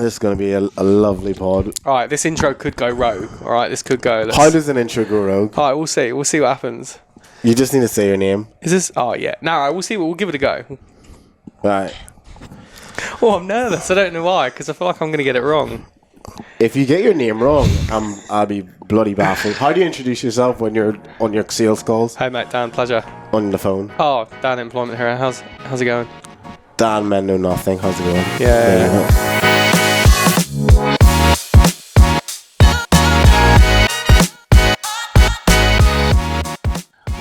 This is going to be a lovely pod. All right, this intro could go rogue. All right, this could go. How does an intro go rogue? All right, we'll see. We'll see what happens. You just need to say your name. Is this? Oh, yeah. No, all right, we'll see. We'll give it a go. Right. Oh, I'm nervous. I don't know why, because I feel like I'm going to get it wrong. If you get your name wrong, I'll be bloody baffled. How do you introduce yourself when you're on your sales calls? Hey, mate, Dan, pleasure. On the phone? Oh, Dan, employment here. How's it going? Dan, men know nothing. How's it going? Yeah.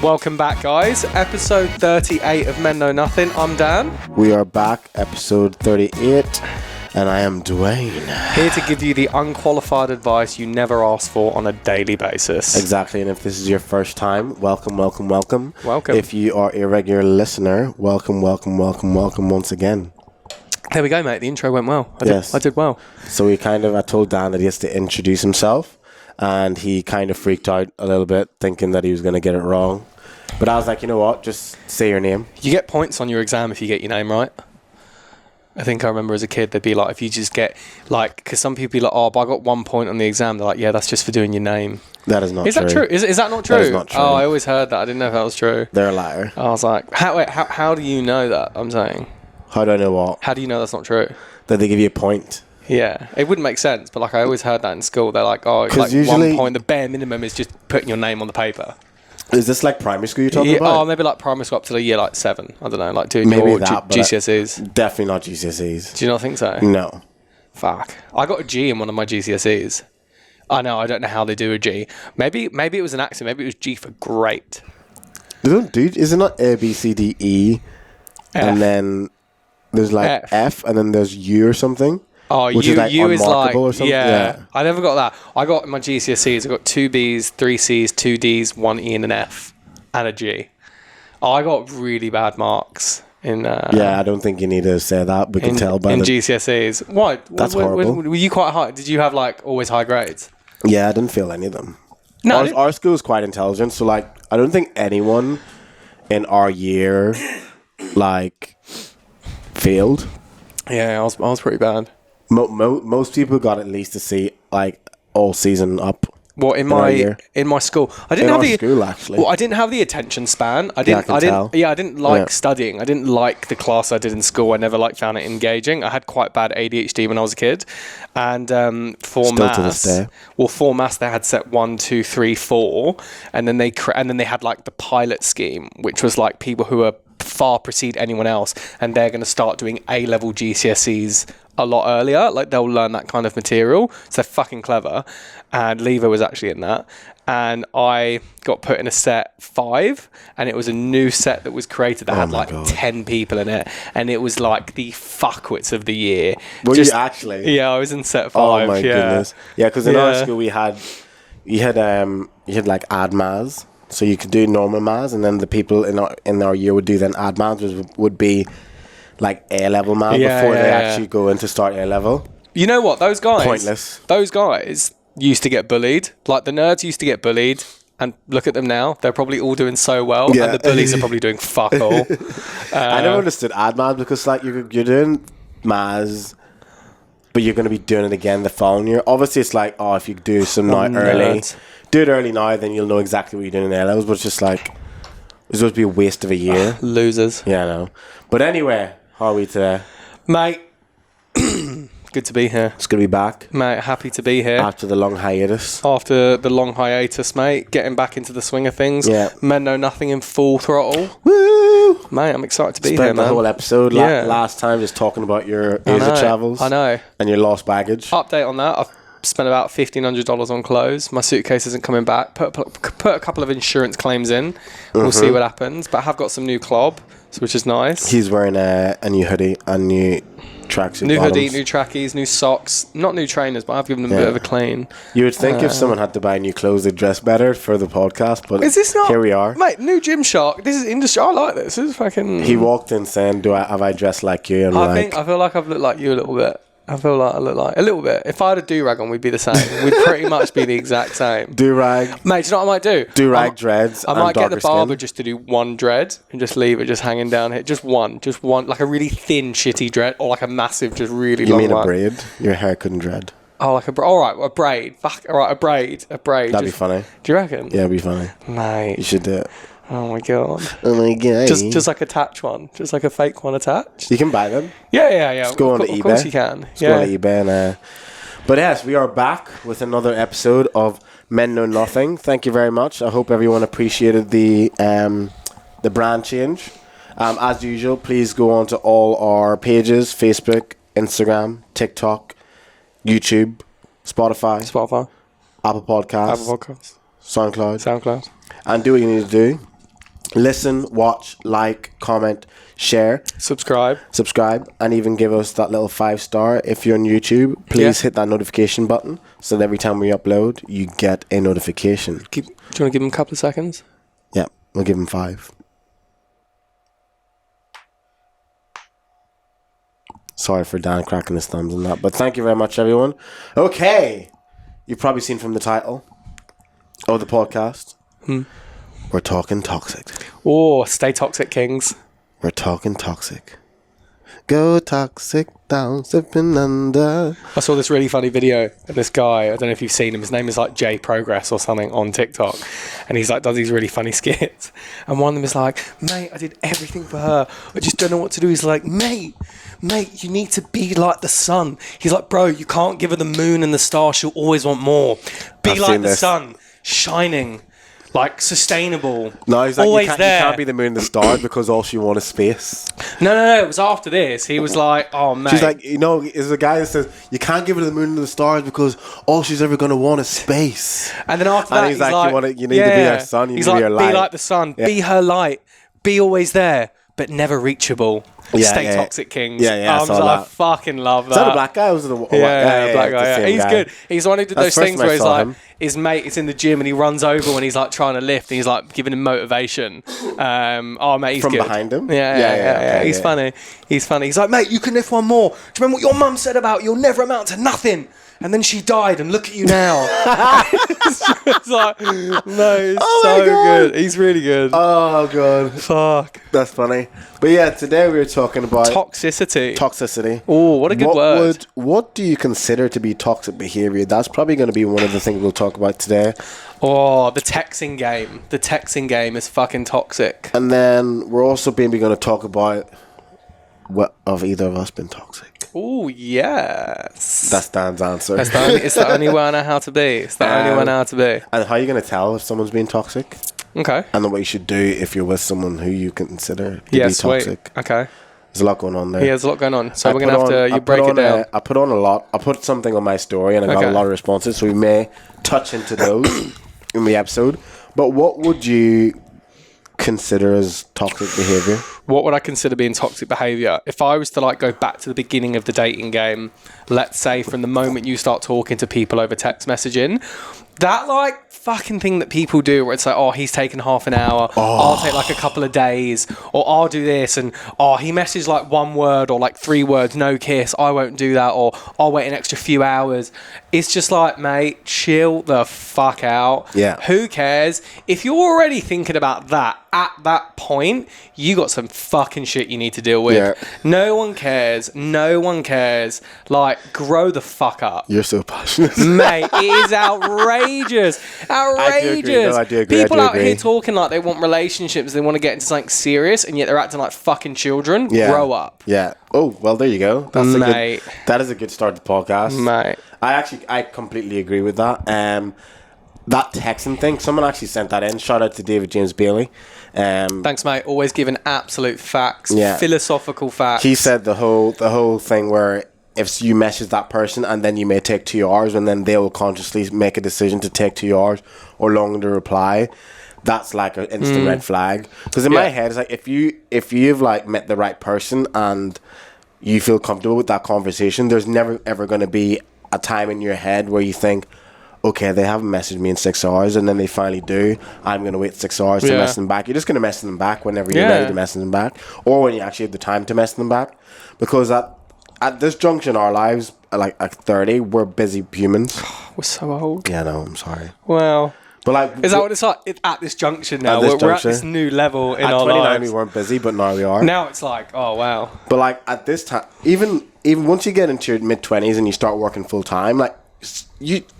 Welcome back, guys. Episode 38 of Men Know Nothing. I'm Dan. We are back, episode 38, and I am Dwayne. Here to give you the unqualified advice you never ask for on a daily basis. Exactly, and if this is your first time, welcome. Welcome. If you are a regular listener, welcome once again. There we go, mate. The intro went well. I did well. So I told Dan that he has to introduce himself, and he kind of freaked out a little bit, thinking that he was going to get it wrong. But I was like, you know what? Just say your name. You get points on your exam if you get your name right. I think I remember as a kid, they'd be like, if you just get, like, because some people be like, oh, but I got 1 point on the exam. They're like, yeah, that's just for doing your name. That is not true. Is that true? Is that not true? That is not true. Oh, I always heard that. I didn't know if that was true. They're a liar. I was like, how do you know that? I'm saying. How do I know what? How do you know that's not true? That they give you a point. Yeah, it wouldn't make sense, but like I always heard that in school. They're like, oh, like usually 1 point, the bare minimum is just putting your name on the paper. Is this like primary school you're talking about? Oh, maybe like primary school up to the year like 7. I don't know, like doing your GCSEs. Definitely not GCSEs. Do you not think so? No. Fuck. I got a G in one of my GCSEs. I know, I don't know how they do a G. Maybe it was an accident. Maybe it was G for great. Is it not A, B, C, D, E? F. And then there's like F and then there's U or something? Oh, which U is like, or something? Yeah. I never got that. I got in my GCSEs, I got 2 Bs, 3 Cs, 2 Ds, 1 E and an F, and a G. Oh, I got really bad marks in... I don't think you need to say that. We can tell by in GCSEs. Why? That's horrible. Were you quite high? Did you have like always high grades? Yeah, I didn't feel any of them. No. Our school is quite intelligent, so like, I don't think anyone in our year like failed. Yeah, I was pretty bad. Most people got at least a C, like all season up. Well, in my school, I didn't have the school actually. Well, I didn't have the attention span. I didn't like studying. I didn't like the class I did in school. I never found it engaging. I had quite bad ADHD when I was a kid, and for maths, they had set 1, 2, 3, 4, and then they had like the pilot scheme, which was like people who are far precede anyone else, and they're going to start doing A-level GCSEs a lot earlier. Like they'll learn that kind of material, so they're fucking clever. And Lever was actually in that, and I got put in a set 5, and it was a new set that was created that had like 10 people in it, and it was like the fuckwits of the year. Were you actually? Yeah, I was in set 5. Oh my goodness! Yeah, because in our school you had like ad maths. So you could do normal maths, and then the people in our year would do then ad maths, which would be like A-level maths before they actually go in to start A-level. You know what? Those guys... Pointless. Those guys used to get bullied. Like, the nerds used to get bullied, and look at them now. They're probably all doing so well, and the bullies are probably doing fuck all. I never understood ad maths because, like, you're doing maths, but you're going to be doing it again the following year. Obviously, it's like, if you do some early... Do it early now, then you'll know exactly what you're doing in A-levels, but it's just like, it's supposed to be a waste of a year. Losers. Yeah, I know. But anyway, how are we today? Mate, good to be here. It's good to be back. Mate, happy to be here. After the long hiatus. Mate. Getting back into the swing of things. Yeah. Men Know Nothing in full throttle. Woo! Mate, I'm excited to be here, Spent man. the whole episode last time just talking about your Asia travels. I know. And your lost baggage. Update on that. I've spent about $1,500 on clothes. My suitcase isn't coming back. Put a couple of insurance claims in. We'll see what happens. But I have got some new clob, which is nice. He's wearing a new hoodie and new tracksuit New bottoms. hoodie, new trackies, new socks. Not new trainers, but I've given them a bit of a clean. You would think if someone had to buy new clothes, they'd dress better for the podcast, but is this not, here we are. Mate, new Gymshark. This is industry. I like this. This is fucking... He walked in saying, have I dressed like you? And I feel like I've looked like you a little bit. I feel like I look like a little bit. If I had a do-rag on, we'd be the same. We'd pretty much be the exact same. Do-rag. Mate, do you know what I might do? Do-rag dreads. I might get the barber skin. just to do one dread and just leave it just hanging down here. Just one, like a really thin, shitty dread, or like a massive, just really long one. You mean a braid? Your hair couldn't dread. Oh, like all right, a braid. Fuck, all right, a braid. That'd be funny. Do you reckon? Yeah, it'd be funny. Mate. You should do it. Oh my god. Oh my god. Just like attach one. Just like a fake one attached. You can buy them. Yeah. Just go on eBay. Of course you can. Go on eBay and but yes, we are back with another episode of Men Know Nothing. Thank you very much. I hope everyone appreciated the brand change. As usual, please go on to all our pages: Facebook, Instagram, TikTok, YouTube, Spotify, Apple Podcasts, SoundCloud. And do what you need to do. Listen, watch, like, comment, share. Subscribe, and even give us that little 5-star. If you're on YouTube, please hit that notification button so that every time we upload, you get a notification. Do you want to give them a couple of seconds? Yeah, we'll give them 5. Sorry for Dan cracking his thumbs on that, but thank you very much, everyone. Okay, you've probably seen from the title of the podcast. We're talking toxic. Oh, stay toxic, kings. We're talking toxic. Go toxic, down, sipping under. I saw this really funny video of this guy. I don't know if you've seen him. His name is like J Progress or something on TikTok. And he's like, does these really funny skits. And one of them is like, mate, I did everything for her. I just don't know what to do. He's like, mate, you need to be like the sun. He's like, bro, you can't give her the moon and the stars. She'll always want more. Be like the sun, shining. Like, sustainable. No, he's like, always you can't be the moon and the stars because all she wants is space. No. It was after this. He was like, oh, mate. She's like, is a guy that says, you can't give her the moon and the stars because all she's ever going to want is space. And then after that, he's like, you need to be her sun, you need to be her light. Be like the sun, be her light, be always there, but never reachable. Stay toxic, kings. I fucking love that. Is that a black guy? Or was it a black guy. He's good. He's one who did those things where he's like, his mate is in the gym and he runs over when he's like trying to lift and he's like giving him motivation. Mate, he's from good. Behind him. Yeah. He's funny. He's like, mate, you can lift one more. Do you remember what your mum said about you'll never amount to nothing? And then she died, and look at you now. It's like, no, it's so good. He's really good. Oh, God. Fuck. That's funny. But yeah, today we were talking about... Toxicity. Oh, what a good word. What do you consider to be toxic behaviour? That's probably going to be one of the things we'll talk about today. Oh, the texting game. The texting game is fucking toxic. And then we're also maybe going to talk about what of either of us been toxic. Oh, yes. That's Dan's answer. It's the only way I know how to be. And how are you going to tell if someone's being toxic? Okay. And then what you should do if you're with someone who you consider to be toxic. Okay. There's a lot going on there. Yeah, there's a lot going on. So we're going to have to... You break it down. I put on a lot. I put something on my story and I got a lot of responses. So we may touch into those in the episode. But what would you consider as toxic behaviour? What would I consider being toxic behaviour? If I was to like go back to the beginning of the dating game, let's say from the moment you start talking to people over text messaging, that like fucking thing that people do where it's like, oh, he's taken half an hour, I'll take like a couple of days, or I'll do this, and he messaged like one word or like 3 words, no kiss, I won't do that, or I'll wait an extra few hours. It's just like, mate, chill the fuck out. Yeah. Who cares? If you're already thinking about that at that point, you got some fucking shit you need to deal with. Yeah. No one cares. Like, grow the fuck up. You're so passionate. Mate, it is outrageous. I do agree. People out here talking like they want relationships, they want to get into something serious, and yet they're acting like fucking children. Yeah. Grow up. Yeah. Oh, well, there you go. That is a good start to the podcast. Mate. I completely agree with that. That texting thing, someone actually sent that in. Shout out to David James Bailey. Thanks, mate. Always giving absolute facts, philosophical facts. He said the whole thing where if you message that person and then you may take 2 hours and then they will consciously make a decision to take 2 hours or longer to reply, that's like an instant red flag. Because in my head, it's like if you've like met the right person and you feel comfortable with that conversation, there's never ever going to be a time in your head where you think, okay, they haven't messaged me in 6 hours, and then they finally do. I'm going to wait 6 hours to message them back. You're just going to message them back whenever you're ready to message them back, or when you actually have the time to message them back, because at this junction in our lives, like at 30, we're busy humans. We're so old. Yeah, no, I'm sorry. Well, but like, is that what it's like at this junction now? We're at this new level in our lives. At 29, we weren't busy, but now we are. Now it's like, oh wow. But like at this time, even once you get into your mid-20s and you start working full time, like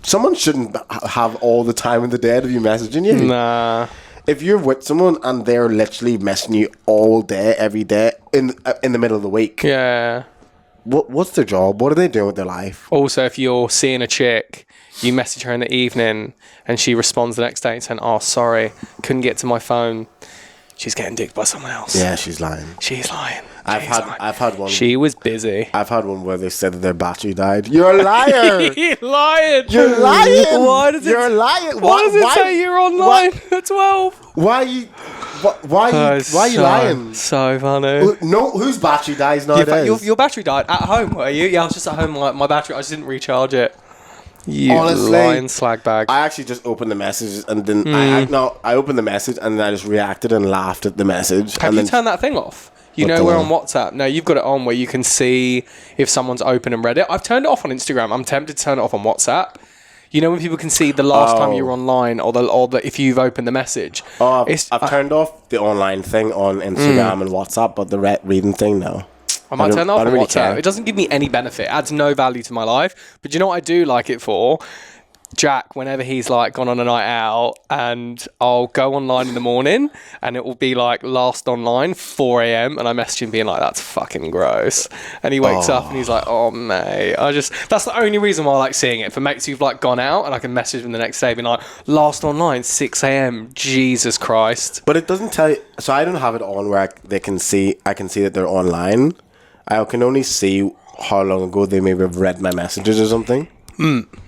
someone shouldn't have all the time in the day to be messaging you. Nah. If you're with someone and they're literally messaging you all day, every day, in the middle of the week. Yeah. What's their job? What are they doing with their life? Also, if you're seeing a chick, you message her in the evening and she responds the next day saying, oh, sorry, couldn't get to my phone. She's getting dicked by someone else. Yeah, she's lying. She's lying. I've had one. She was busy. I've had one where they said that their battery died. You're a liar. You're lying. You're lying. Why does it? You're lying. Why does it say you're online at 12? Why are you lying? So funny. No, whose battery dies nowadays? Your battery died at home, were you? Yeah, I was just at home. My battery, I just didn't recharge it. You honestly, lying slag bag. I actually just opened the message and then I opened the message and then I just reacted and laughed at the message. Have you turned that thing off? You know we're on WhatsApp. No, you've got it on where you can see if someone's open and read it. I've turned it off on Instagram. I'm tempted to turn it off on WhatsApp. You know when people can see the last time you were online or the if you've opened the message. Oh, I've turned off the online thing on Instagram and WhatsApp, but the reading thing, no. I might turn it off on WhatsApp. It doesn't give me any benefit. It adds no value to my life. But you know what I do like it for? Jack, whenever he's like gone on a night out, and I'll go online in the morning and it will be like last online 4 a.m. and I message him being like, that's fucking gross. And he wakes up and he's like, oh mate, that's the only reason why I like seeing it. For mates who've like gone out and I can message them the next day being like, last online 6 a.m. Jesus Christ. But it doesn't tell you, so I don't have it on where I can see that they're online. I can only see how long ago they maybe have read my messages or something.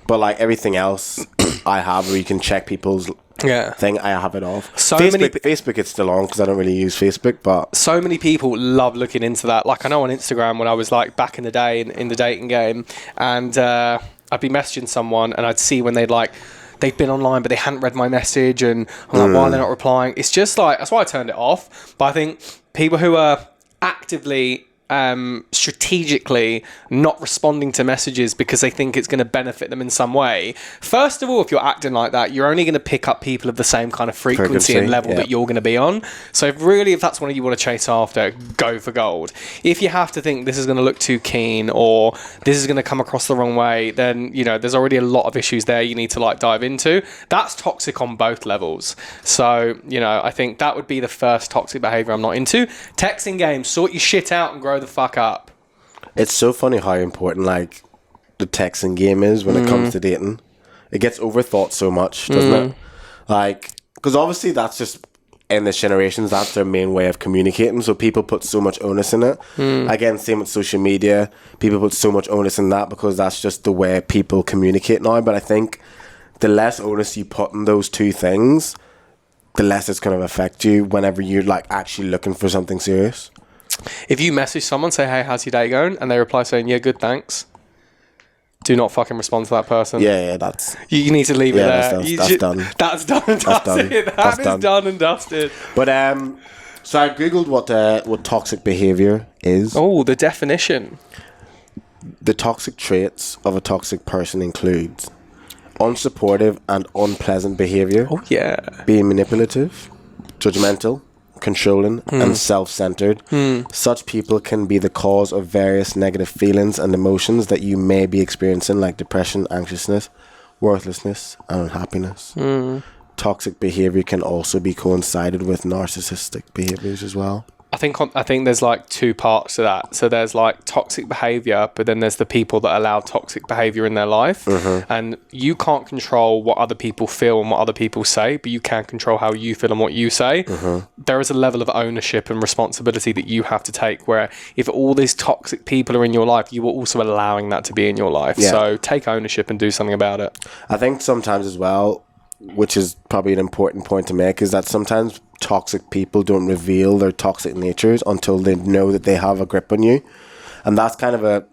But like everything else I have where you can check people's thing, I have it off. Facebook it's still on because I don't really use Facebook, but so many people love looking into that. Like I know on Instagram when I was like back in the day in the dating game, and I'd be messaging someone and I'd see when they'd been online but they hadn't read my message and I'm like, why are they not replying? It's just like, that's why I turned it off. But I think people who are actively strategically not responding to messages because they think it's going to benefit them in some way. First of all, if you're acting like that, you're only going to pick up people of the same kind of frequency and level that you're going to be on. So if that's one you want to chase after, go for gold. If you have to think this is going to look too keen or this is going to come across the wrong way, then there's already a lot of issues there you need to like dive into. That's toxic on both levels. So I think that would be the first toxic behavior I'm not into. Texting games, sort your shit out and grow the fuck up. It's so funny how important like the texting game is when it comes to dating. It gets overthought so much, doesn't it? Like, because obviously that's just in this generations, that's their main way of communicating. So people put so much onus in it. Again, same with social media. People put so much onus in that because that's just the way people communicate now. But I think the less onus you put in those two things, the less it's going to affect you whenever you're like actually looking for something serious. If you message someone, say, hey, how's your day going? And they reply saying, yeah, good, thanks. Do not fucking respond to that person. Yeah, that's... You need to leave it there. That's done. That's done and dusted. That is done and dusted. But, so I Googled what toxic behaviour is. Oh, the definition. The toxic traits of a toxic person includes unsupportive and unpleasant behaviour. Oh, yeah. Being manipulative, judgmental, controlling and self-centered. Such people can be the cause of various negative feelings and emotions that you may be experiencing, like depression, anxiousness, worthlessness, and unhappiness. Toxic behavior can also be coincided with narcissistic behaviors as well. I think there's like two parts to that. So there's like toxic behavior, but then there's the people that allow toxic behavior in their life. And you can't control what other people feel and what other people say, but you can control how you feel and what you say. There is a level of ownership and responsibility that you have to take, where if all these toxic people are in your life, you are also allowing that to be in your life. So take ownership and do something about it. I think sometimes as well, which is probably an important point to make, is that sometimes toxic people don't reveal their toxic natures until they know that they have a grip on you. And that's kind of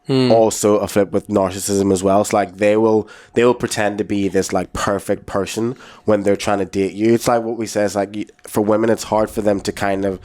also a flip with narcissism as well. It's like they will pretend to be this like perfect person when they're trying to date you. It's like what we say, it's like for women it's hard for them to kind of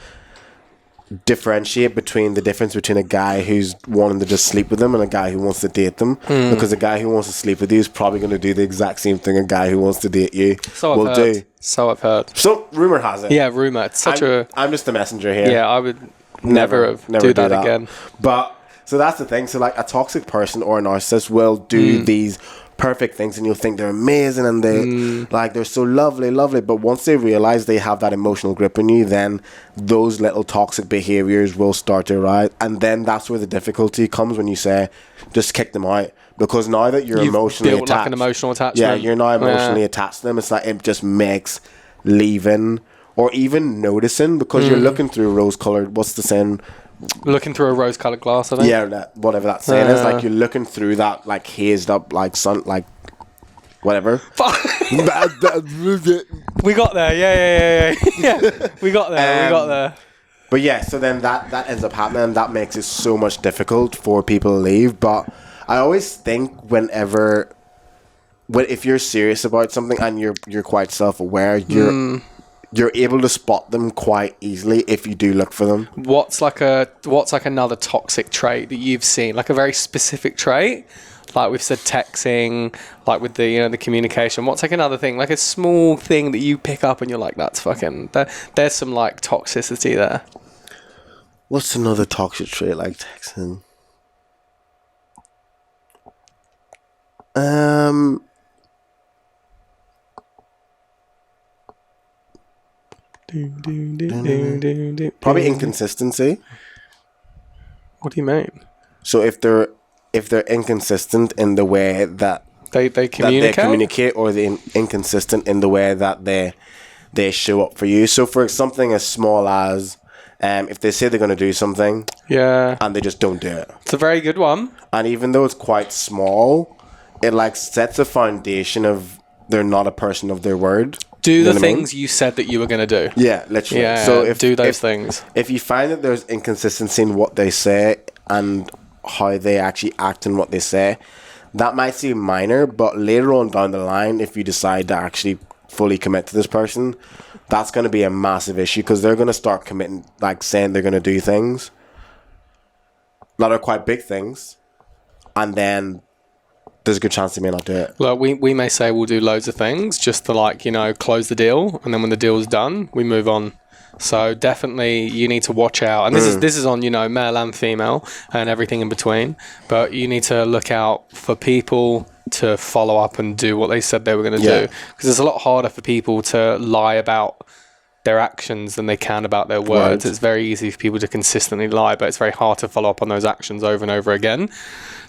differentiate between the difference between a guy who's wanting to just sleep with them and a guy who wants to date them, because a guy who wants to sleep with you is probably going to do the exact same thing a guy who wants to date you will do. So I've heard. So rumor has it. Yeah, rumor. It's I'm just the messenger here. Yeah, I would never do that again. But so that's the thing. So like a toxic person or a narcissist will do these perfect things, and you'll think they're amazing and they're so lovely, but once they realize they have that emotional grip on you, then those little toxic behaviors will start to arise, and then that's where the difficulty comes when you say just kick them out, because now that you've emotionally built attached, like an emotional attachment. yeah, you're now emotionally attached to them. It's like it just makes leaving or even noticing, because you're looking through rose-colored, what's the saying? Looking through a rose-colored glass, I think. Yeah, whatever that saying is. Like, you're looking through that, like, hazed up, like, sun, like, whatever. We got there, yeah. We got there. But yeah, so then that ends up happening, and that makes it so much difficult for people to leave. But I always think if you're serious about something and you're quite self-aware, you're able to spot them quite easily if you do look for them. What's like another toxic trait that you've seen? Like a very specific trait? Like we've said, texting, like with the the communication. What's like another thing? Like a small thing that you pick up and you're like, that's fucking... There's some like toxicity there. What's another toxic trait like texting? Probably inconsistency. What do you mean? So if they're inconsistent in the way that they communicate, or they're inconsistent in the way that they show up for you. So for something as small as if they say they're going to do something, and they just don't do it. It's a very good one. And even though it's quite small, it like sets a foundation of they're not a person of their word. Do the things you said that you were going to do. Yeah, literally. Yeah, so do those things. If you find that there's inconsistency in what they say and how they actually act in what they say, that might seem minor, but later on down the line, if you decide to actually fully commit to this person, that's going to be a massive issue, because they're going to start committing, like saying they're going to do things that are quite big things, and then there's a good chance they may not do it. Look, we may say we'll do loads of things just to close the deal, and then when the deal's done, we move on. So definitely you need to watch out, and this is on male and female and everything in between, but you need to look out for people to follow up and do what they said they were going to do, because it's a lot harder for people to lie about their actions than they can about their words. It's very easy for people to consistently lie, but it's very hard to follow up on those actions over and over again.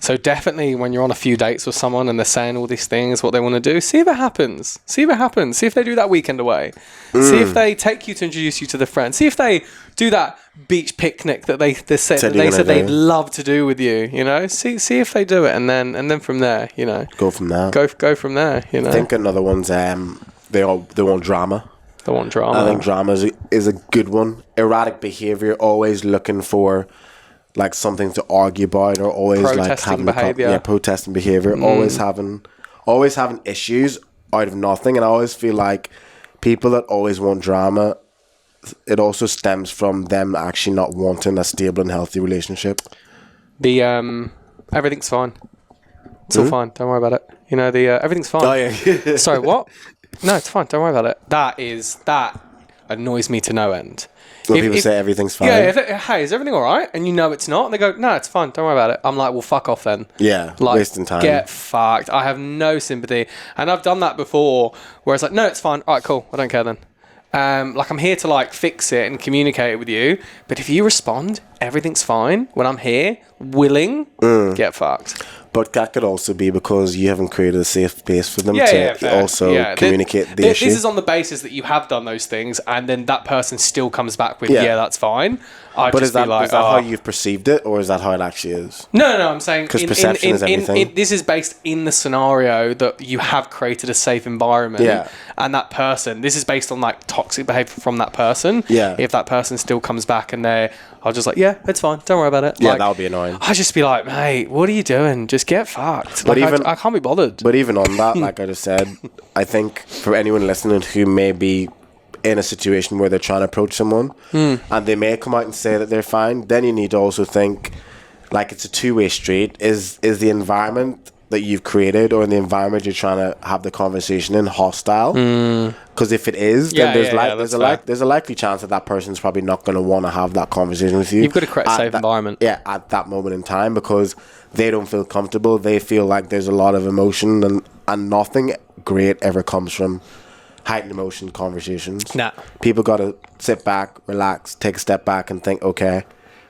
So definitely when you're on a few dates with someone and they're saying all these things, what they want to do, see if it happens. See if they do that weekend away. See if they take you to introduce you to the friends. See if they do that beach picnic that they said they'd love to do with you. See if they do it, and then from there, go from there. Go from there. I think another one's they want drama. They want drama. I think drama is a good one. Erratic behavior, always looking for like something to argue about, or always protesting like having protesting behavior, always having issues out of nothing. And I always feel like people that always want drama, it also stems from them actually not wanting a stable and healthy relationship. The everything's fine. It's all fine. Don't worry about it. Everything's fine. Oh yeah. Sorry, what? No, it's fine. Don't worry about it. That annoys me to no end. When people say everything's fine. Yeah, hey, is everything all right? And it's not. And they go, no, it's fine. Don't worry about it. I'm like, well, fuck off then. Yeah, wasting time. Get fucked. I have no sympathy. And I've done that before where it's like, no, it's fine. All right, cool. I don't care then. I'm here to fix it and communicate it with you. But if you respond, everything's fine. When I'm here, willing, get fucked. But that could also be because you haven't created a safe space for them to also communicate the issue. This is on the basis that you have done those things, and then that person still comes back with, that's fine. But is that how you've perceived it, or is that how it actually is? No, I'm saying... Because perception is everything. This is based in the scenario that you have created a safe environment, and that person... This is based on toxic behaviour from that person. Yeah. If that person still comes back and I'll just it's fine, don't worry about it. Yeah, that would be annoying. I'll just be like, mate, what are you doing? Just get fucked. I can't be bothered. But even on that, like I just said, I think for anyone listening who may be in a situation where they're trying to approach someone and they may come out and say that they're fine, then you need to also think like it's a two-way street. Is the environment that you've created or in the environment you're trying to have the conversation in hostile? Because if it is, then there's a likely chance that person's probably not going to want to have that conversation with you. You've got to create a safe environment. Yeah, at that moment in time, because they don't feel comfortable. They feel like there's a lot of emotion and nothing great ever comes from heightened emotion conversations. Nah. People got to sit back, relax, take a step back and think, okay,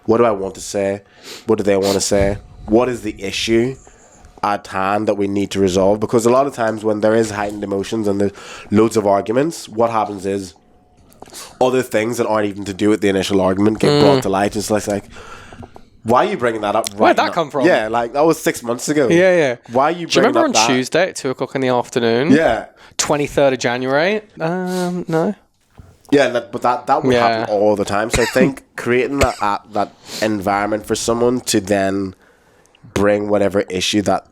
what do I want to say? What do they want to say? What is the issue at hand that we need to resolve? Because a lot of times when there is heightened emotions and there's loads of arguments, what happens is other things that aren't even to do with the initial argument get brought to light. It's like, why are you bringing that up right Where'd that now? come from? Yeah, like that was 6 months ago. Yeah. Why are you bringing Do you remember up on that? Tuesday at 2:00 in the afternoon? Yeah. 23rd of January? No. Yeah, but that would happen all the time. So I think creating that environment for someone to then bring whatever issue that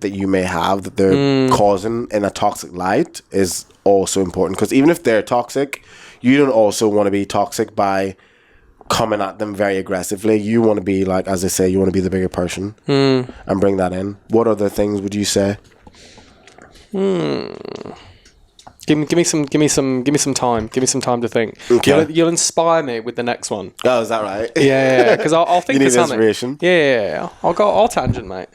you may have that they're causing in a toxic light is also important. Because even if they're toxic, you don't also want to be toxic by coming at them very aggressively. You want to be like, as I say, you want to be the bigger person and bring that in. What other things would you say? Give me some time. Give me some time to think. Okay. You'll inspire me with the next one. Oh, is that right? Yeah. Because I'll think you of need something. inspiration? Yeah. I'll tangent, mate.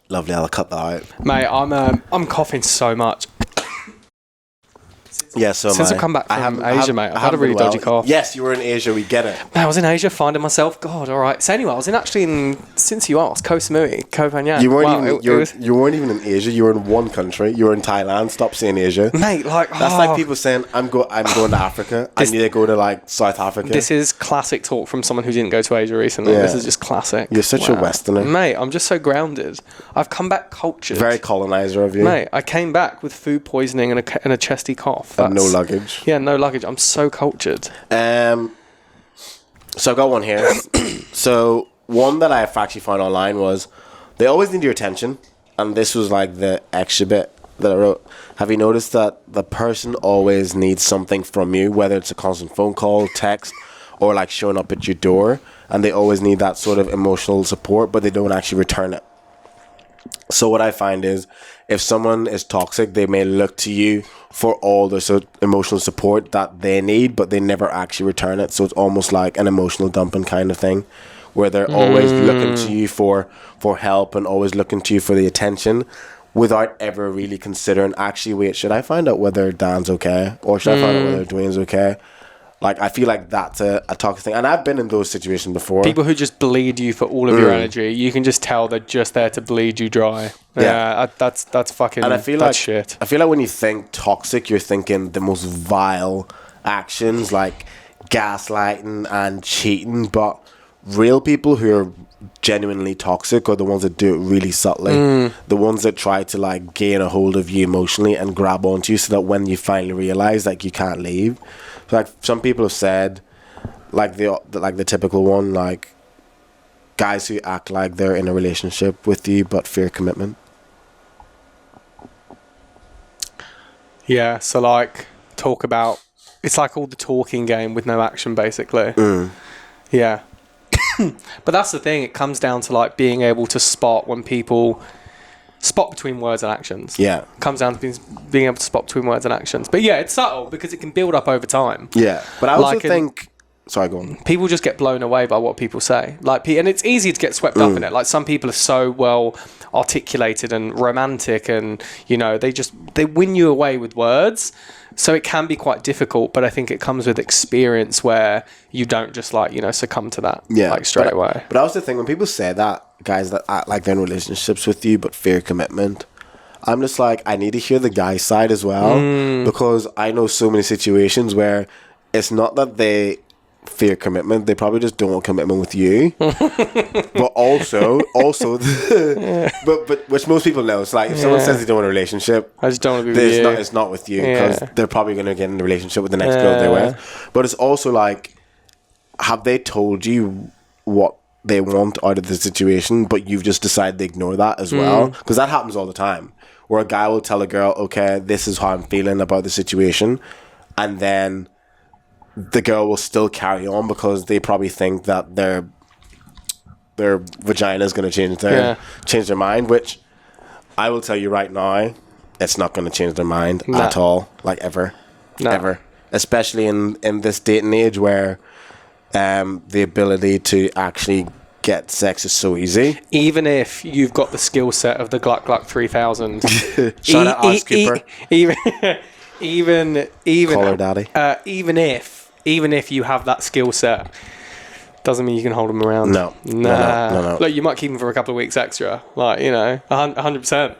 Lovely. I'll cut that out, Mate. I'm coughing so much. Yeah, so since I've come back from Asia, mate, I've had a really dodgy cough. Yes, you were in Asia. We get it. Man, I was in Asia finding myself. God, all right. So anyway, I was since you asked, Koh Samui, Koh Phangan. You weren't even in Asia. You were in one country. You were in Thailand. Stop saying Asia, mate. Like that's like people saying I'm going to Africa. I need to go to like South Africa. This is classic talk from someone who didn't go to Asia recently. Yeah. This is just classic. You're such a Westerner, mate. I'm just so grounded. I've come back cultured. Very colonizer of you, mate. I came back with food poisoning and a chesty cough. And no luggage. Yeah, no luggage. I'm so cultured. So I've got one here. So one that I've actually found online was they always need your attention, and this was like the extra bit that I wrote. Have you noticed that the person always needs something from you, whether it's a constant phone call, text, or like showing up at your door, and they always need that sort of emotional support, but they don't actually return it. So what I find is if someone is toxic, they may look to you for all the emotional support that they need, but they never actually return it. So it's almost like an emotional dumping kind of thing, where they're always looking to you for help and always looking to you for the attention without ever really considering, actually, wait, should I find out whether Dan's okay? Or should I find out whether Dwayne's okay? Like, I feel like that's a toxic thing. And I've been in those situations before. People who just bleed you for all of your energy. You can just tell they're just there to bleed you dry. Yeah, that's fucking, and I feel that's shit. I feel like when you think toxic, you're thinking the most vile actions, like gaslighting and cheating. But real people who are genuinely toxic are the ones that do it really subtly. The ones that try to, like, gain a hold of you emotionally and grab onto you so that when you finally realize, like, you can't leave. Like some people have said, like the typical one, like guys who act like they're in a relationship with you but fear commitment. Yeah, so like talk about, it's like all the talking game with no action, basically. Yeah. But that's the thing, it comes down to like being able to spot when people spot between words and actions. Yeah. It comes down to being able to spot between words and actions. But yeah, it's subtle because it can build up over time. Yeah. But I also think... Sorry, go on. People just get blown away by what people say. And it's easy to get swept up in it. Like, some people are so well articulated and romantic and, you know, they win you away with words. So it can be quite difficult, but I think it comes with experience where you don't just, like, you know, succumb to that straight away. But I also think when people say that, guys that act like they're in relationships with you but fear commitment, I'm just like, I need to hear the guy's side as well, because I know so many situations where it's not that they fear commitment, they probably just don't want commitment with you. But also but which most people know, it's like if someone says they don't want a relationship, I just don't want to be with you, it's not with you, because they're probably going to get in a relationship with the next girl they're with. But it's also like, have they told you what they want out of the situation, but you've just decided to ignore that as well. Because that happens all the time, where a guy will tell a girl, okay, this is how I'm feeling about the situation, and then the girl will still carry on because they probably think that their vagina is going to change their mind, which I will tell you right now, it's not going to change their mind at all, like ever. Especially in this date and age where the ability to actually get sex is so easy. Even if you've got the skill set of the Gluck Gluck 3000. Shout out Oz Cooper. Even Call her daddy. Even if you have that skill set, doesn't mean you can hold them around. No. Look, you might keep them for a couple of weeks extra. 100%.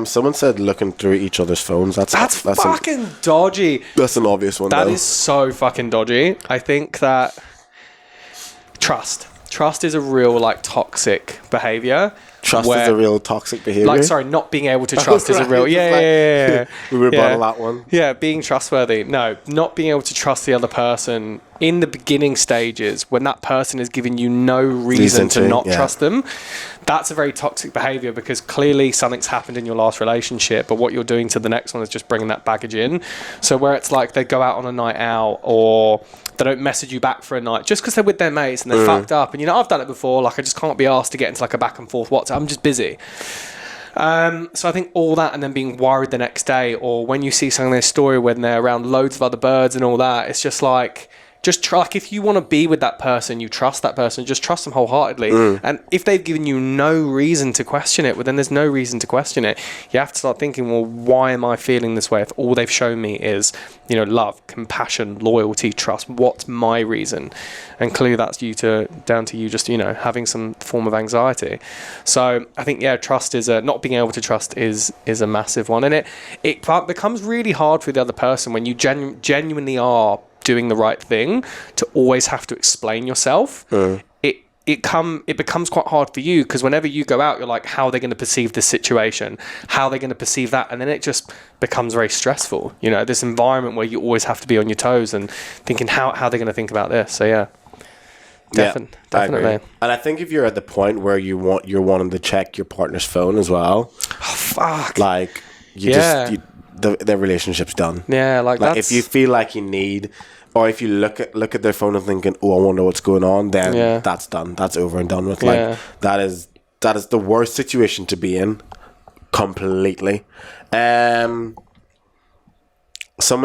Someone said looking through each other's phones. That's fucking dodgy. That's an obvious one. That is so fucking dodgy. I think that trust is a real toxic behavior. Trust is a real toxic behavior. Not being able to trust is a real yeah. We rebuttal that one. Yeah, being trustworthy. No, not being able to trust the other person in the beginning stages when that person is giving you no reason to not trust them. That's a very toxic behavior because clearly something's happened in your last relationship, but what you're doing to the next one is just bringing that baggage in. So where it's like they go out on a night out or they don't message you back for a night just because they're with their mates and they're fucked up. And I've done it before. I just can't be asked to get into a back and forth WhatsApp. I'm just busy. So I think all that and then being worried the next day or when you see something in their story when they're around loads of other birds and all that, it's just just if you want to be with that person, you trust that person, just trust them wholeheartedly. And if they've given you no reason to question it, well, then there's no reason to question it. You have to start thinking, well, why am I feeling this way if all they've shown me is, love, compassion, loyalty, trust? What's my reason? And clearly that's down to you just, having some form of anxiety. So I think, trust is not being able to trust is a massive one. And it becomes really hard for the other person when you genuinely are doing the right thing to always have to explain yourself. It becomes quite hard for you because whenever you go out, you're like, how are they going to perceive this situation? How are they going to perceive that? And then it just becomes very stressful. This environment where you always have to be on your toes and thinking how are they going to think about this? So definitely. I agree. And I think if you're at the point where you're wanting to check your partner's phone as well, fuck. Their relationship's done. Yeah, that's... if you feel like you need, or if you look at their phone and thinking, oh, I wonder what's going on, then that's done. That's over and done with. That is the worst situation to be in, completely. Someone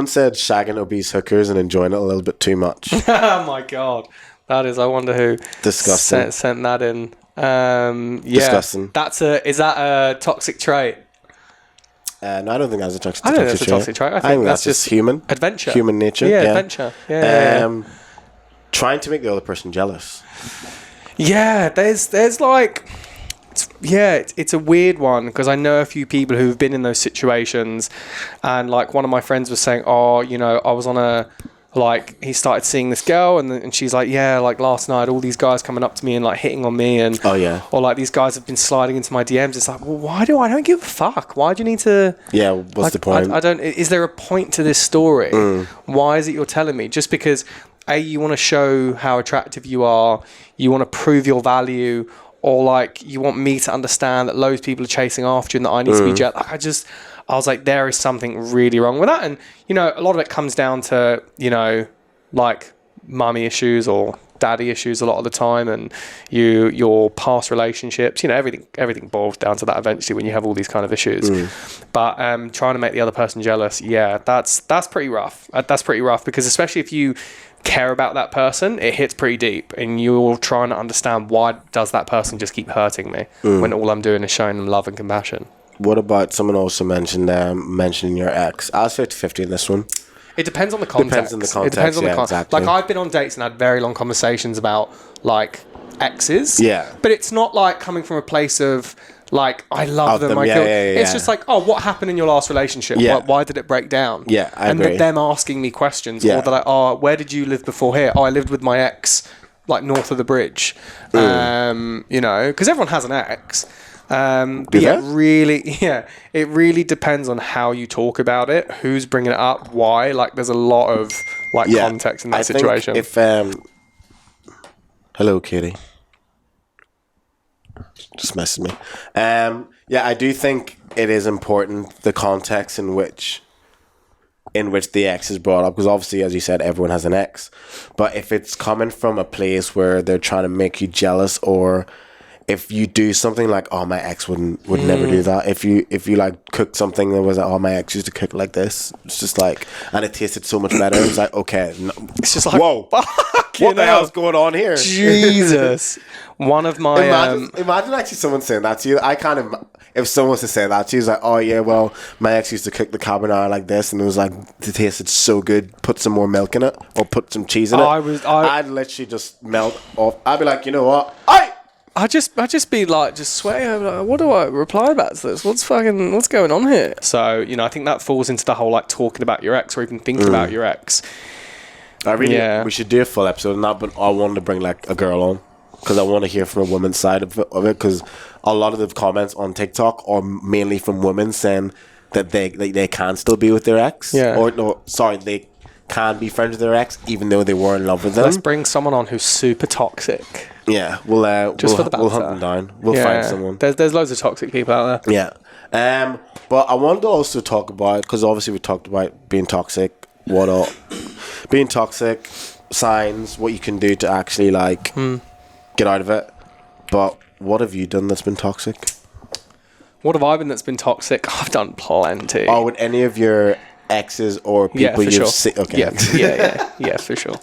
said shagging obese hookers and enjoying it a little bit too much. Oh my god, that is. I wonder who disgusting sent that in. Disgusting. Is that a toxic trait? No, I don't think that's a toxic trait. I think that's just human adventure, human nature. Adventure. Trying to make the other person jealous. Yeah, there's it's a weird one because I know a few people who've been in those situations, and one of my friends was saying, I was on a. He started seeing this girl and she's like, last night all these guys coming up to me and hitting on me and or these guys have been sliding into my DMs. It's like, well, I don't give a fuck. Why do you need to? Yeah, what's the point? I don't. Is there a point to this story? Why is it you're telling me? Just because you want to show how attractive you are, you want to prove your value, or you want me to understand that loads of people are chasing after you and that I need to be jealous. I was like, there is something really wrong with that. And, a lot of it comes down to, mummy issues or daddy issues a lot of the time and your past relationships, everything boils down to that eventually when you have all these kind of issues. But trying to make the other person jealous, that's pretty rough. That's pretty rough because especially if you care about that person, it hits pretty deep and you're trying to understand why does that person just keep hurting me when all I'm doing is showing them love and compassion. What about someone also mentioning your ex? I was 50-50 in this one. It depends on the context. It depends on the context. Exactly. I've been on dates and had very long conversations about exes. Yeah. But it's not coming from a place of I love them. It's just what happened in your last relationship? Yeah. Why did it break down? Yeah, I agree. And them asking me questions. Or they're like, where did you live before here? I lived with my ex north of the bridge. Because everyone has an ex. But it really depends on how you talk about it, who's bringing it up, why. There's a lot of context in that situation. If hello, Katie. just messaged me. Yeah, I do think it is important the context in which the ex is brought up, because obviously, as you said, everyone has an ex. But if it's coming from a place where they're trying to make you jealous, or if you do something like, oh, my ex would never do that. If you like cooked something that was like, oh, my ex used to cook like this, it's just like, and it tasted so much better. It's like, okay, no. It's just like, whoa, what the hell's going on here? Jesus. One of my imagine actually someone saying that to you. If someone was to say that to you, it's like, oh yeah, well, my ex used to cook the carbonara like this, and it was like, it tasted so good. Put some more milk in it, or put some cheese in it. I'd literally just melt off. I'd be like, you know what? I'd just be like, just sweating. I'm like, what do I reply back to this? What's going on here? So, I think that falls into the whole like talking about your ex or even thinking about your ex. We should do a full episode on that, but I wanted to bring like a girl on, because I want to hear from a woman's side of it, because a lot of the comments on TikTok are mainly from women saying that they can still be with their ex. Yeah. Or no, sorry, they can be friends with their ex even though they were in love with them. Let's bring someone on who's super toxic. Yeah, we'll hunt them down. We'll find someone. There's loads of toxic people out there. Yeah. But I wanted to also talk about, because obviously we talked about being toxic, being toxic, signs, what you can do to actually like get out of it. But what have you done that's been toxic? What have I been that's been toxic? I've done plenty. Oh, with any of your exes or people you've seen? Okay. Yeah, for sure.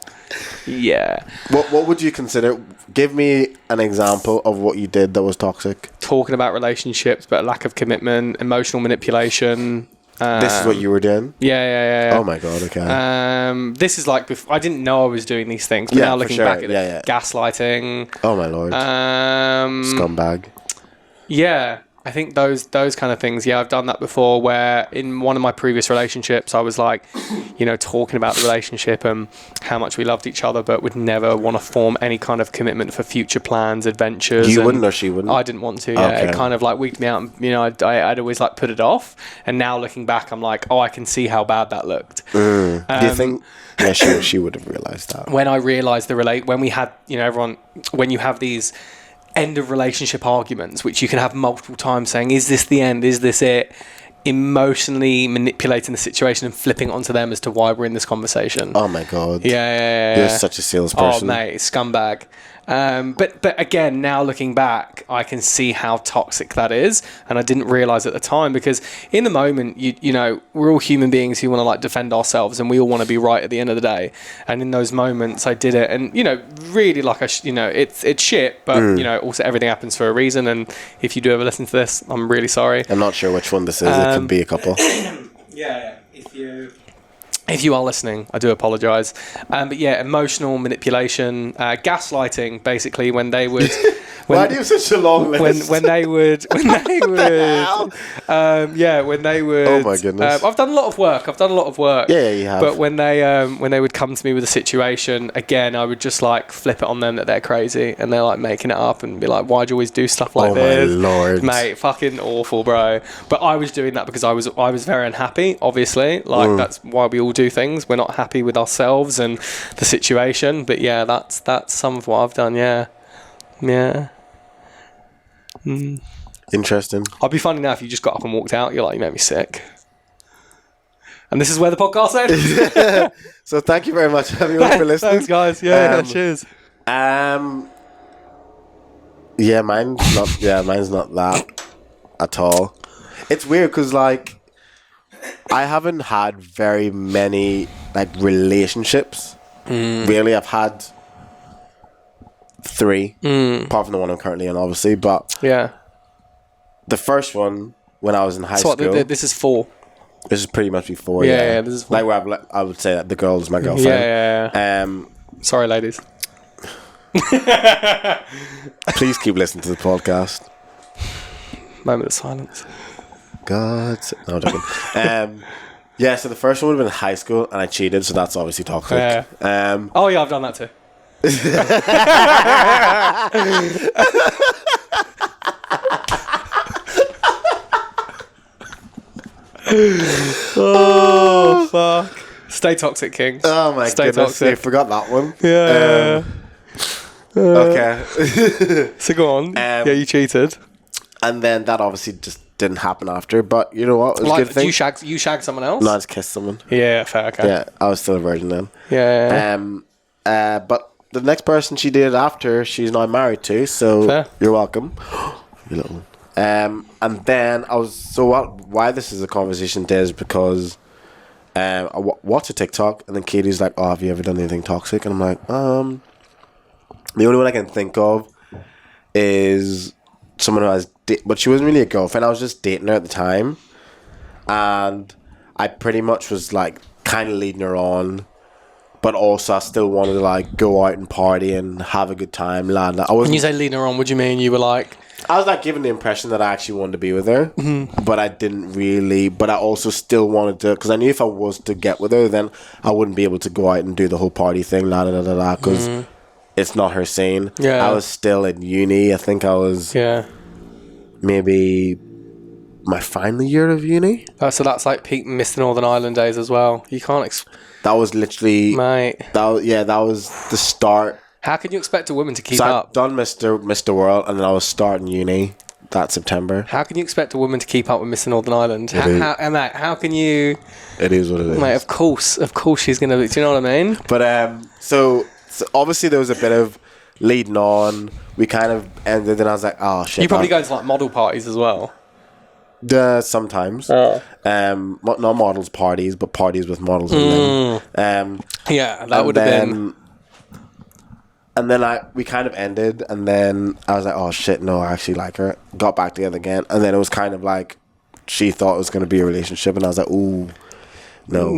Yeah. What would you consider? Give me an example of what you did that was toxic. Talking about relationships, but lack of commitment, emotional manipulation. This is what you were doing? Yeah. Oh my god, okay. This is like, I didn't know I was doing these things, but now looking back at it, gaslighting. Oh my lord. Scumbag. Yeah. I think those kind of things, I've done that before, where in one of my previous relationships, I was like, talking about the relationship and how much we loved each other, but would never want to form any kind of commitment for future plans, adventures. You wouldn't, or she wouldn't? I didn't want to, Okay. It kind of like wigged me out, and, I'd always like put it off. And now looking back, I'm like, I can see how bad that looked. Do you think... Yeah, she would have realised that. When I realised when we had, when you have these end of relationship arguments, which you can have multiple times, saying, is this the end, is this it, emotionally manipulating the situation and flipping it onto them as to why we're in this conversation. Oh my god. Yeah. You're such a salesperson. Oh mate, scumbag. But again, now looking back, I can see how toxic that is, and I didn't realize at the time, because in the moment, you know, we're all human beings who want to like defend ourselves, and we all want to be right at the end of the day. And in those moments, I did it, and really like it's shit, but also everything happens for a reason. And if you do ever listen to this, I'm really sorry. I'm not sure which one this is. It could be a couple. Yeah. If you are listening, I do apologise. But yeah, emotional manipulation, gaslighting, basically, when they would... Why do you have such a long list? When they would... When they would... Oh my goodness. I've done a lot of work. Yeah, you have. But when they would come to me with a situation, again, I would just like flip it on them that they're crazy, and they're like making it up and be like, why'd you always do stuff like this? Oh my lord. Mate, fucking awful, bro. But I was doing that because I was very unhappy, obviously. Like, that's why we all do things. We're not happy with ourselves and the situation. But yeah, that's some of what I've done. Yeah. Interesting. I'd be funny now if you just got up and walked out. You're like, you made me sick. And this is where the podcast ends. So thank you very much, everyone, for listening. Thanks, guys. Yeah, cheers. Yeah, mine's not that at all. It's weird because like I haven't had very many like relationships. Really, I've had 3, apart from the one I'm currently in, obviously. But yeah, the first one when I was in high school. This is 4. This is pretty much before. Yeah, this is 4. Like where I would say that the girl is my girlfriend. Yeah. Sorry, ladies. Please keep listening to the podcast. Moment of silence. God. No, I'm joking. Yeah, so the first one would have been in high school, and I cheated, so that's obviously toxic. Yeah. Oh yeah, I've done that too. Oh fuck! Stay toxic, King. Oh my goodness! Toxic. I forgot that one. Yeah. Okay. So go on. Yeah, you cheated. And then that obviously just didn't happen after. But you know what? It was a good thing. You shagged someone else? No, I just kissed someone. Yeah, fair. Okay. Yeah, I was still a virgin then. Yeah. But the next person she dated after, she's now married to. So fair. You're welcome. You little. And then I was why this is a conversation today is because I watched a TikTok and then Katie's like, "Oh, have you ever done anything toxic?" And I'm like, the only one I can think of is someone who has, but she wasn't really a girlfriend. I was just dating her at the time, and I pretty much was like kind of leading her on, but also I still wanted to like go out and party and have a good time. When you say leading her on, what do you mean? You were like, I was like giving the impression that I actually wanted to be with her, but I didn't really. But I also still wanted to, because I knew if I was to get with her, then I wouldn't be able to go out and do the whole party thing, because it's not her scene. Yeah. I was still in uni. I think I was maybe my final year of uni. So that's like peak Mr. Northern Ireland days as well. You can't. That was literally, mate. That was the start. How can you expect a woman to keep up? I've done Mr. World, and then I was starting uni that September. How can you expect a woman to keep up with Mr. Northern Ireland? How can you? It is what it is. Mate, of course she's gonna be. Do you know what I mean? But so obviously there was a bit of leading on. We kind of ended, and I was like, "Oh shit!" You probably go to like model parties as well. Sometimes. Not models parties, but parties with models in them. Yeah, that would have been. And then we kind of ended, and then I was like, "Oh shit, no, I actually like her." Got back together again, and then it was kind of like she thought it was going to be a relationship, and I was like, "Ooh, no."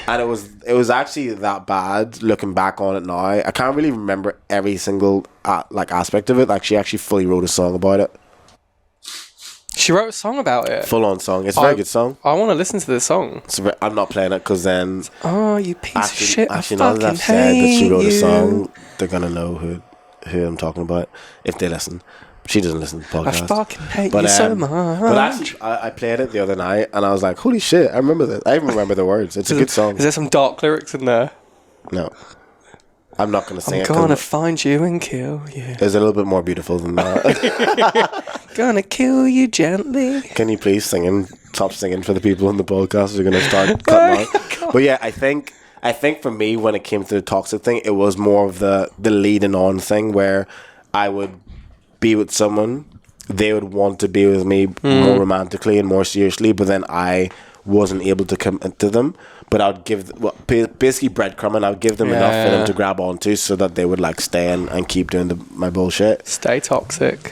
And it was actually that bad. Looking back on it now, I can't really remember every single aspect of it. Like she actually fully wrote a song about it. She wrote a song about it. Full on song. It's a very good song. I want to listen to this song. I'm not playing it because then. Oh, you piece of shit! Actually, now that I've said that she wrote a song, they're gonna know who I'm talking about if they listen. She doesn't listen to the podcast. I fucking hate you so much. But actually, I played it the other night and I was like, "Holy shit! I remember this. I even remember the words. It's a good song." Is there some dark lyrics in there? No. I'm not going to sing it. I'm gonna find you and kill you. It's a little bit more beautiful than that. Gonna kill you gently. Can you please stop singing for the people in the podcast who are going to start cutting out? But yeah, I think for me, when it came to the toxic thing, it was more of the leading on thing where I would be with someone, they would want to be with me more romantically and more seriously, but then I wasn't able to commit to them. But I would give basically breadcrumbing. I would give them enough for them to grab onto, so that they would like stay and keep doing my bullshit. Stay toxic.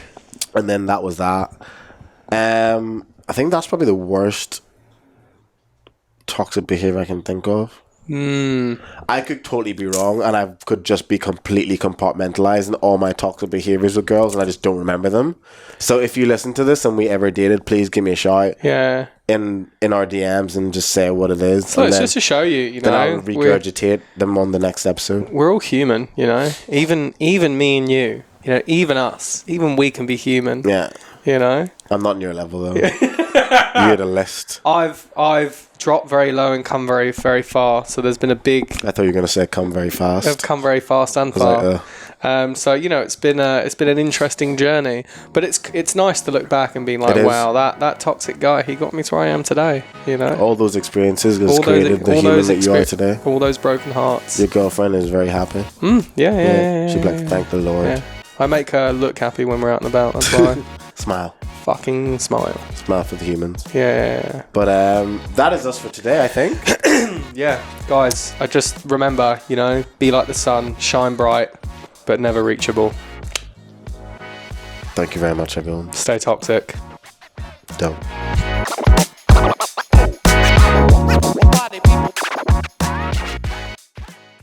And then that was that. I think that's probably the worst toxic behavior I can think of. I could totally be wrong, and I could just be completely compartmentalizing all my toxic behaviors with girls, and I just don't remember them. So if you listen to this and we ever dated, please give me a shout. Yeah. In our DMs and just say what it is. So it's just to show you know. Then I'll regurgitate them on the next episode. We're all human, you know. Even me and you know, even us, even we can be human. Yeah. You know. I'm not on your level though. You had a list. I've dropped very low and come very, very far. So there's been a big. I thought you were going to say come very fast. I've come very fast and far. So you know, it's been an interesting journey, but it's nice to look back and be like, wow, that toxic guy, he got me to where I am today. You know, all those experiences has created the human that you are today. All those broken hearts. Your girlfriend is very happy. Yeah. She'd like to thank the Lord. Yeah. I make her look happy when we're out and about. That's why. Smile. Fucking smile. Smile for the humans. Yeah. But that is us for today, I think. Yeah, guys. I just remember, you know, be like the sun, shine bright, but never reachable. Thank you very much, everyone. Stay toxic. Don't.